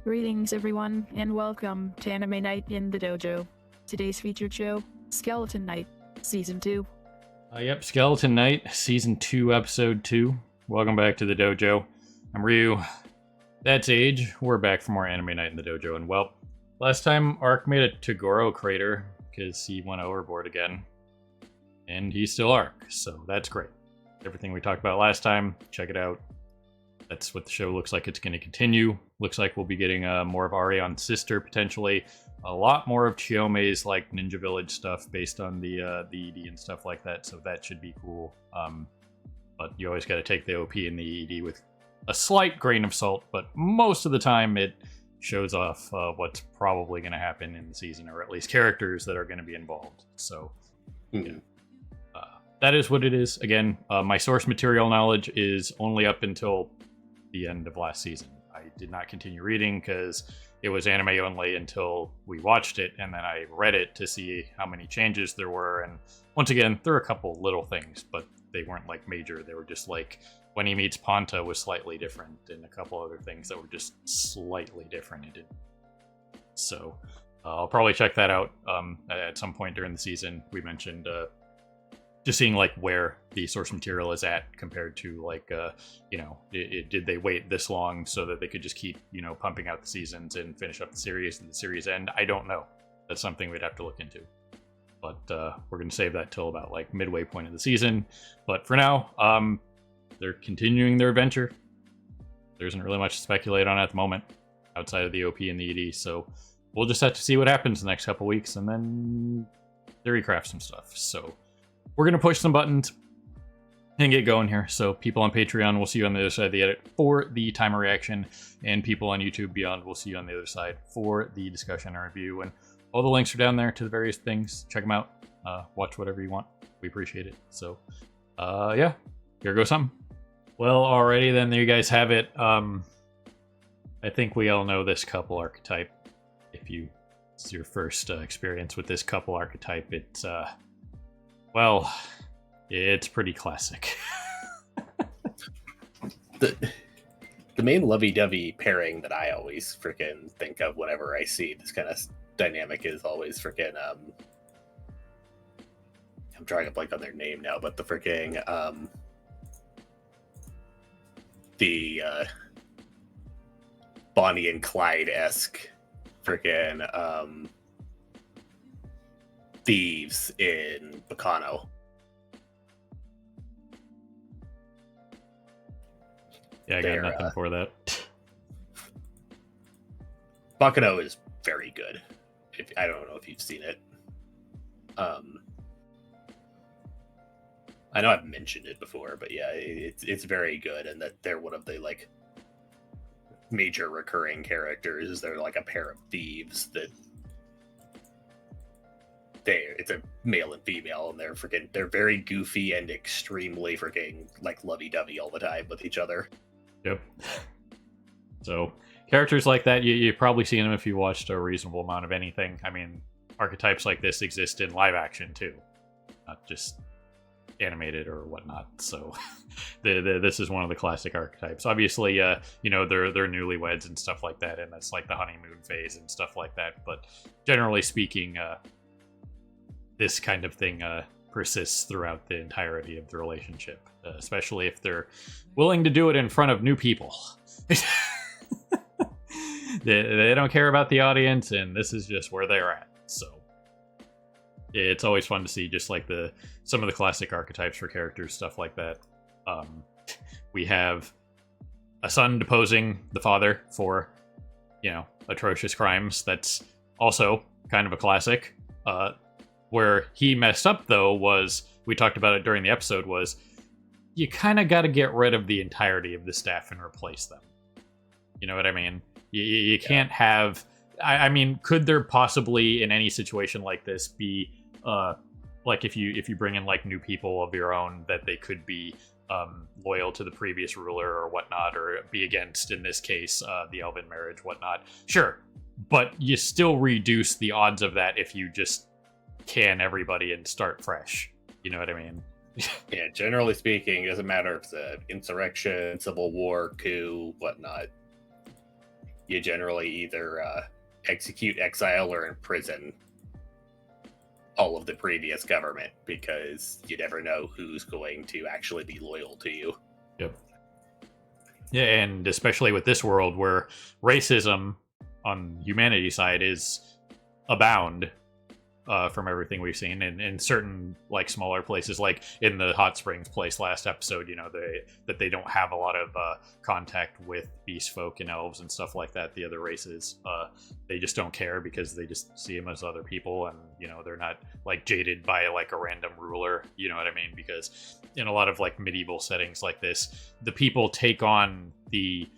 Greetings, everyone, and welcome to Anime Night in the Dojo. Today's featured show, Skeleton Knight, Season 2. Yep, Skeleton Knight, Season 2, Episode 2. Welcome back to the dojo. I'm Ryu. That's Age. We're back for more Anime Night in the dojo, and well, last time Ark made a Toguro crater because he went overboard again. And he's still Ark, so that's great. Everything we talked about last time, check it out. That's what the show looks like it's going to continue. Looks like we'll be getting more of Arion's sister, potentially. A lot more of Chiyome's like Ninja Village stuff based on the ED and stuff like that, so that should be cool. But you always got to take the OP and the ED with a slight grain of salt, but most of the time it shows off what's probably going to happen in the season, or at least characters that are going to be involved. So, yeah. That is what it is. Again, my source material knowledge is only up until the end of last season. I did not continue reading because it was anime only until we watched it, and then I read it to see how many changes there were. And once again, there are a couple little things, but they weren't like major. They were just like when he meets Ponta was slightly different, and a couple other things that were just slightly different. So I'll probably check that out at some point during the season. We mentioned just seeing like where the source material is at compared to like did they wait this long so that they could just keep pumping out the seasons and finish up the series and the series end? I don't know. That's something we'd have to look into, but we're gonna save that till about like midway point of the season. But for now, they're continuing their adventure. There isn't really much to speculate on at the moment outside of the OP and the ED, so we'll just have to see what happens the next couple weeks and then theorycraft some stuff. So we're going to push some buttons and get going here. So people on Patreon, we'll see you on the other side of the edit for the timer reaction. And people on YouTube Beyond, we'll see you on the other side for the discussion and review. And all the links are down there to the various things. Check them out. Watch whatever you want. We appreciate it. So, yeah, here goes something. Well, alrighty then, there you guys have it. I think we all know this couple archetype. If it's your first experience with this couple archetype, it's... well, it's pretty classic. The main lovey-dovey pairing that I always freaking think of whenever I see this kind of dynamic is always freaking I'm drawing a blank on their name now, but the freaking the Bonnie and Clyde-esque freaking thieves in Bacano. Yeah, I got nothing for that. Bacano is very good. I don't know if you've seen it. I know I've mentioned it before, but yeah, it's very good, and that they're one of the like major recurring characters. They're like a pair of thieves that it's a male and female, and they're very goofy and extremely freaking like lovey-dovey all the time with each other. Yep. So characters like that, you've probably seen them if you watched a reasonable amount of anything. I mean, archetypes like this exist in live action too, not just animated or whatnot. So this is one of the classic archetypes. Obviously, they're newlyweds and stuff like that, and that's like the honeymoon phase and stuff like that. But generally speaking, this kind of thing persists throughout the entirety of the relationship, especially if they're willing to do it in front of new people. They don't care about the audience, and this is just where they're at. So it's always fun to see just like some of the classic archetypes for characters, stuff like that. We have a son deposing the father for, atrocious crimes. That's also kind of a classic. Where he messed up, though, was, we talked about it during the episode, was you kind of got to get rid of the entirety of the staff and replace them. You know what I mean? You can't have... I mean, could there possibly, in any situation like this, be, like, if you bring in, like, new people of your own, that they could be loyal to the previous ruler or whatnot, or be against, in this case, the elven marriage, whatnot? Sure. But you still reduce the odds of that if you just can everybody and start fresh. You know what I mean? Yeah, generally speaking, it doesn't matter if it's an insurrection, civil war, coup, whatnot. you generally either execute, exile, or imprison all of the previous government, because you never know who's going to actually be loyal to you. Yep. Yeah, and especially with this world where racism on humanity's side is abound, from everything we've seen in certain like smaller places, like in the hot springs place last episode, they don't have a lot of contact with beast folk and elves and stuff like that, the other races. They just don't care because they just see them as other people, and they're not like jaded by like a random ruler, you know what I mean? Because in a lot of like medieval settings like this, the people take on the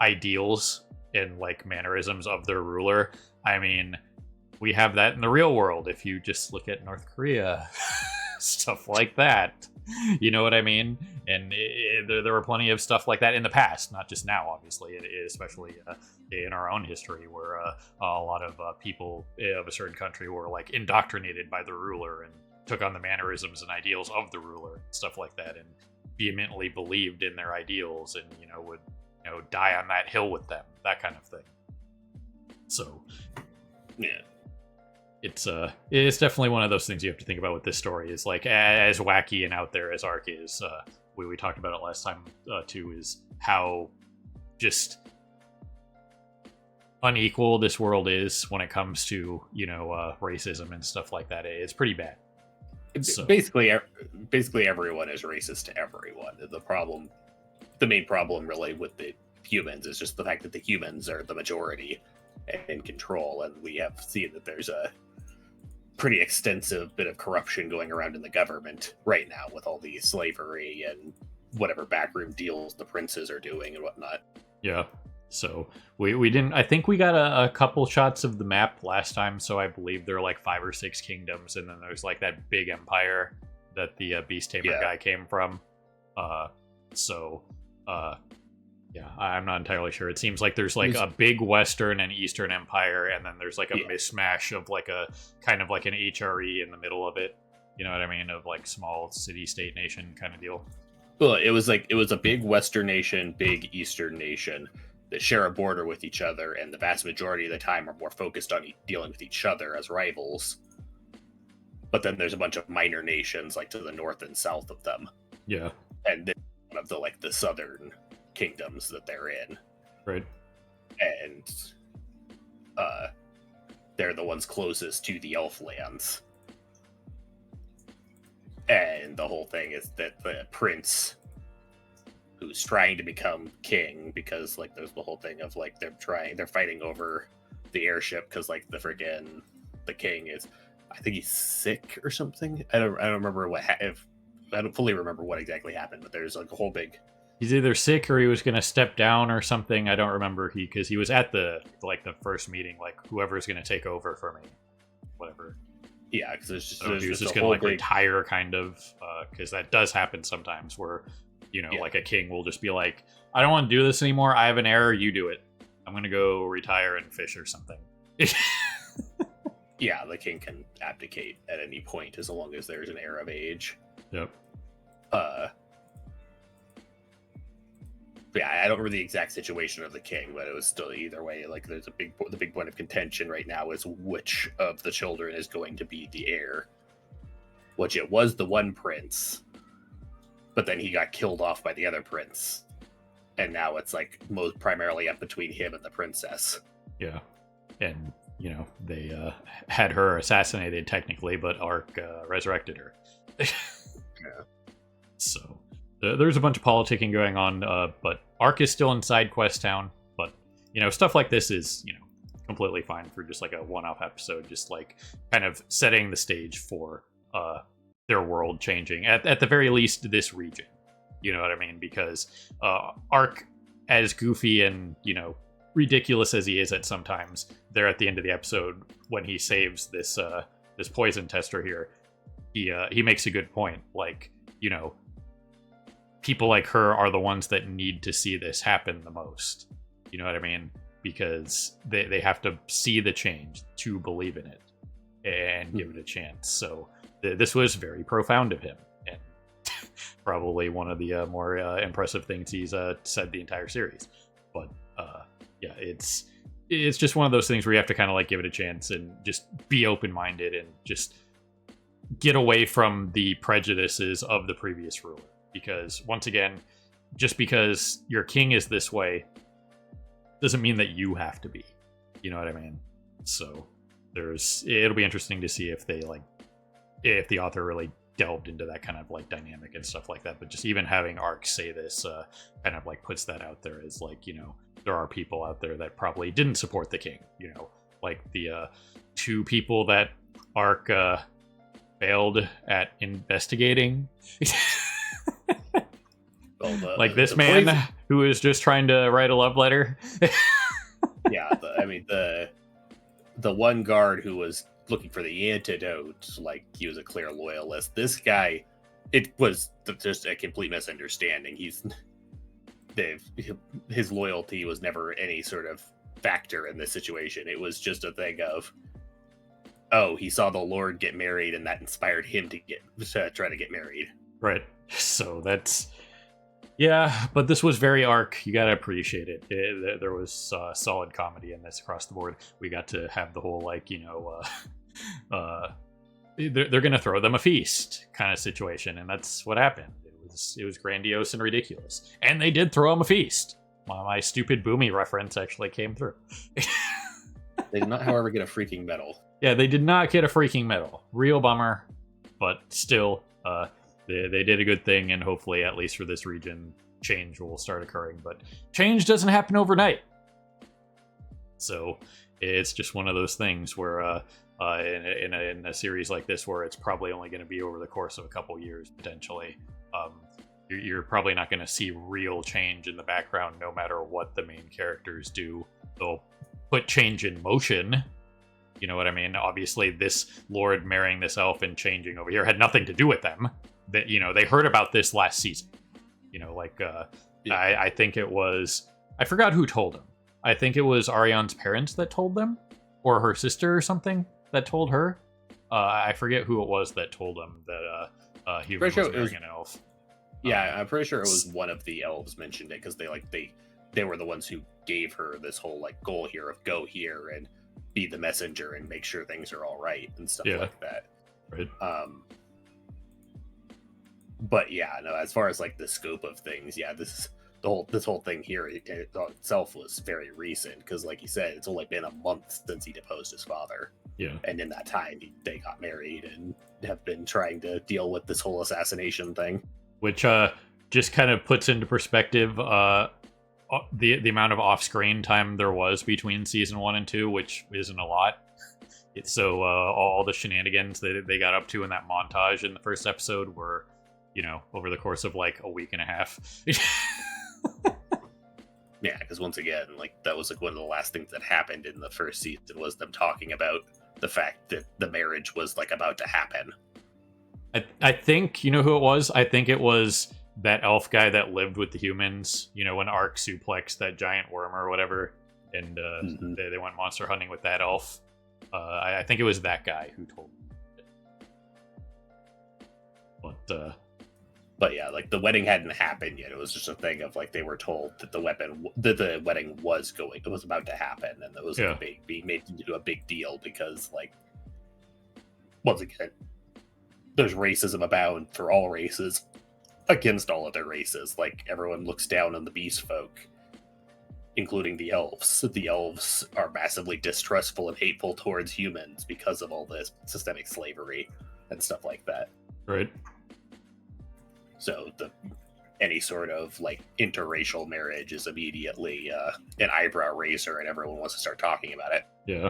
ideals and like mannerisms of their ruler. I mean, we have that in the real world. If you just look at North Korea, stuff like that, you know what I mean? And there were plenty of stuff like that in the past, not just now, obviously, especially in our own history, where a lot of people of a certain country were like indoctrinated by the ruler and took on the mannerisms and ideals of the ruler, stuff like that, and vehemently believed in their ideals, and would die on that hill with them, that kind of thing. So, yeah. It's definitely one of those things you have to think about with this story. Is like, as wacky and out there as Ark is, we talked about it last time too, is how just unequal this world is when it comes to racism and stuff like that. It's pretty bad. So. Basically everyone is racist to everyone. The main problem really with the humans is just the fact that the humans are the majority and in control, and we have seen that there's a pretty extensive bit of corruption going around in the government right now with all the slavery and whatever backroom deals the princes are doing and whatnot. Yeah. So we didn't. I think we got a couple shots of the map last time. So I believe there are like 5 or 6 kingdoms, and then there's like that big empire that the Beast Tamer guy came from. Yeah, I'm not entirely sure. It seems like there's like a big Western and Eastern empire, and then there's like a mishmash of like a kind of like an HRE in the middle of it. You know what I mean? Of like small city-state nation kind of deal. Well, it was a big Western nation, big Eastern nation that share a border with each other, and the vast majority of the time are more focused on dealing with each other as rivals. But then there's a bunch of minor nations like to the north and south of them. Yeah. And then one of the southern kingdoms that they're in, right? And they're the ones closest to the elf lands, and the whole thing is that the prince who's trying to become king, because like there's the whole thing of like they're fighting over the airship because like the king is, I think he's sick or something. I don't remember I don't fully remember what exactly happened, but there's like a whole big. He's either sick or he was going to step down or something. I don't remember. Because he was at the first meeting, like whoever's going to take over for me, whatever. Yeah, because there's just he was just going to like retire, kind of, because that does happen sometimes, where like a king will just be like, I don't want to do this anymore. I have an heir. You do it. I'm going to go retire and fish or something. Yeah, the king can abdicate at any point as long as there's an heir of age. Yep. Yeah, I don't remember the exact situation of the king, but it was still either way. Like, there's the big point of contention right now is which of the children is going to be the heir. Which it was the one prince, but then he got killed off by the other prince, and now it's like most primarily up between him and the princess. Yeah, and they had her assassinated technically, but Ark resurrected her. Yeah. So there's a bunch of politicking going on, but Ark is still in side quest town. But stuff like this is completely fine for just like a one-off episode, just like kind of setting the stage for their world changing at the very least this region. You know what I mean? Because Ark, as goofy and ridiculous as he is at sometimes, there at the end of the episode when he saves this poison tester here, he makes a good point. Like people like her are the ones that need to see this happen the most. You know what I mean? Because they have to see the change to believe in it and give it a chance. So this was very profound of him, and probably one of the more impressive things he's said the entire series. But yeah, it's just one of those things where you have to kind of like give it a chance and just be open-minded and just get away from the prejudices of the previous ruler. Because once again, just because your king is this way doesn't mean that you have to be. You know what I mean? So it'll be interesting to see if if the author really delved into that kind of like dynamic and stuff like that. But just even having Arc say this kind of like puts that out there as like, there are people out there that probably didn't support the king, like the two people that Arc failed at investigating. Well, like this man who is just trying to write a love letter. Yeah, the one guard who was looking for the antidote, like he was a clear loyalist. This guy, it was just a complete misunderstanding. His loyalty was never any sort of factor in this situation. It was just a thing of, oh, he saw the Lord get married, and that inspired him to try to get married. Right. So that's. Yeah, but this was very Arc. You gotta appreciate it. There was solid comedy in this across the board. We got to have the whole they're gonna throw them a feast kind of situation, and that's what happened. It was grandiose and ridiculous, and they did throw him a feast. My stupid Boomy reference actually came through. They did not, however, get a freaking medal. Yeah, they did not get a freaking medal. Real bummer, but still. They did a good thing, and hopefully, at least for this region, change will start occurring. But change doesn't happen overnight. So it's just one of those things where in a series like this, where it's probably only going to be over the course of a couple years, potentially, you're probably not going to see real change in the background, no matter what the main characters do. They'll put change in motion. You know what I mean? Obviously, this Lord marrying this elf and changing over here had nothing to do with them. That they heard about this last season. I think it was, I forgot who told him. I think it was Ariane's parents that told them, or her sister or something that told her. I forget who it was that told him that he was marrying an elf. Yeah, I'm pretty sure it was one of the elves mentioned it, because they were the ones who gave her this whole like goal here of go here and be the messenger and make sure things are all right and stuff like that. Right. But yeah, no, as far as like the scope of things, yeah, this whole thing here itself was very recent, because like you said, it's only been a month since he deposed his father. Yeah. And in that time, they got married and have been trying to deal with this whole assassination thing. Which just kind of puts into perspective the amount of off-screen time there was between season 1 and 2, which isn't a lot. So all the shenanigans that they got up to in that montage in the first episode were, over the course of like a week and a half. Yeah, because once again, like that was like one of the last things that happened in the first season was them talking about the fact that the marriage was like about to happen. I think, you know who it was? I think it was that elf guy that lived with the humans, when Arc suplexed that giant worm or whatever, and they went monster hunting with that elf. I think it was that guy who told me. But yeah, like the wedding hadn't happened yet. It was just a thing of like they were told that the wedding was about to happen, and it was being made into a big deal because, like, once again, there's racism abound for all races against all other races. Like, everyone looks down on the beast folk, including the elves. The elves are massively distrustful and hateful towards humans because of all this systemic slavery and stuff like that. Right. So any sort of like interracial marriage is immediately an eyebrow raiser, and everyone wants to start talking about it. Yeah.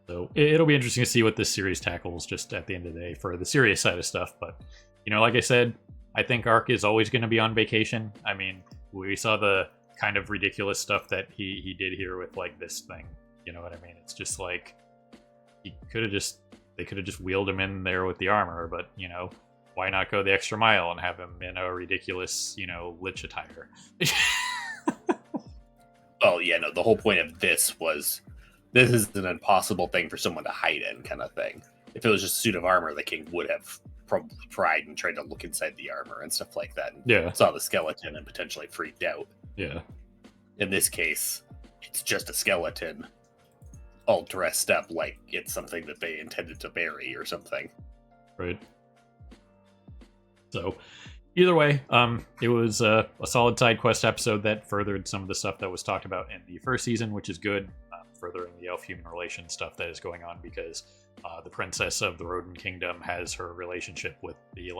So it'll be interesting to see what this series tackles just at the end of the day for the serious side of stuff. But, like I said, I think Arc is always going to be on vacation. I mean, we saw the kind of ridiculous stuff that he did here with like this thing. You know what I mean? It's just like they could have just wheeled him in there with the armor, but why not go the extra mile and have him in a ridiculous, lich attire? Well, yeah, no, the whole point of this is an impossible thing for someone to hide in, kind of thing. If it was just a suit of armor, the king would have probably tried and tried to look inside the armor and stuff like that. And saw the skeleton and potentially freaked out. Yeah. In this case, it's just a skeleton all dressed up like it's something that they intended to bury or something. Right. So, either way, it was a solid side quest episode that furthered some of the stuff that was talked about in the first season, which is good. Furthering the elf-human relation stuff that is going on, because the princess of the Rodent Kingdom has her relationship with the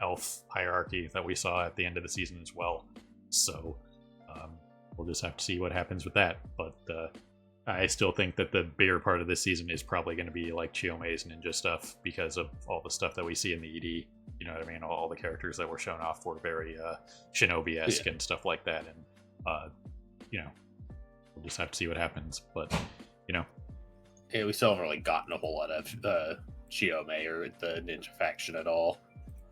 elf hierarchy that we saw at the end of the season as well. So we'll just have to see what happens with that. But I still think that the bigger part of this season is probably going to be Chiome's ninja stuff, because of all the stuff that we see in the ED. You know what I mean? All the characters that were shown off were very shinobi-esque and stuff like that. And, we'll just have to see what happens. But, Yeah, we still haven't really gotten a whole lot of Chiome or the ninja faction at all.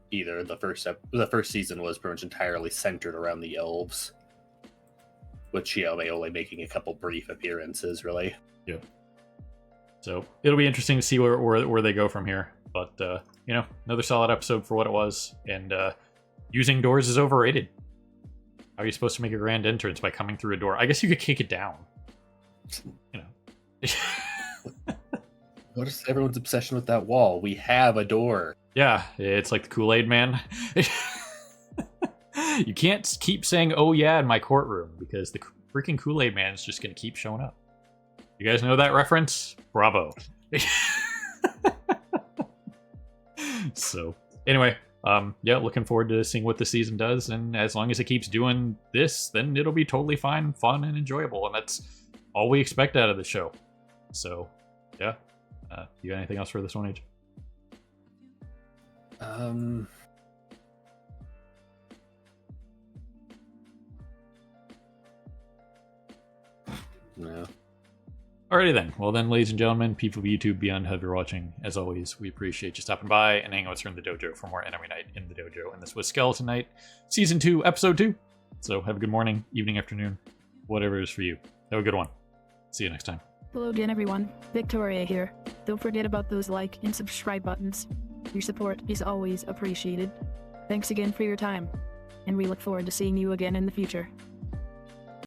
Either the first season was pretty much entirely centered around the elves, with Chiome only making a couple brief appearances, really. Yeah. So it'll be interesting to see where they go from here. But another solid episode for what it was. And using doors is overrated. How are you supposed to make a grand entrance? By coming through a door? I guess you could kick it down. What is everyone's obsession with that wall? We have a door. Yeah, it's like the Kool-Aid Man. You can't keep saying, "Oh yeah," in my courtroom, because the freaking Kool-Aid Man is just going to keep showing up. You guys know that reference? Bravo. So, anyway, looking forward to seeing what the season does, and as long as it keeps doing this, then it'll be totally fine, fun, and enjoyable, and that's all we expect out of the show. So, yeah. You got anything else for this one, Age? No. Alrighty then. Well then, ladies and gentlemen, people of YouTube, beyond whoever watching, as always, we appreciate you stopping by and hanging out with us here in the dojo for more Enemy Night in the dojo. And this was Skeleton Knight, Season 2, Episode 2. So have a good morning, evening, afternoon, whatever it is for you. Have a good one. See you next time. Hello again, everyone. Victoria here. Don't forget about those like and subscribe buttons. Your support is always appreciated. Thanks again for your time, and we look forward to seeing you again in the future.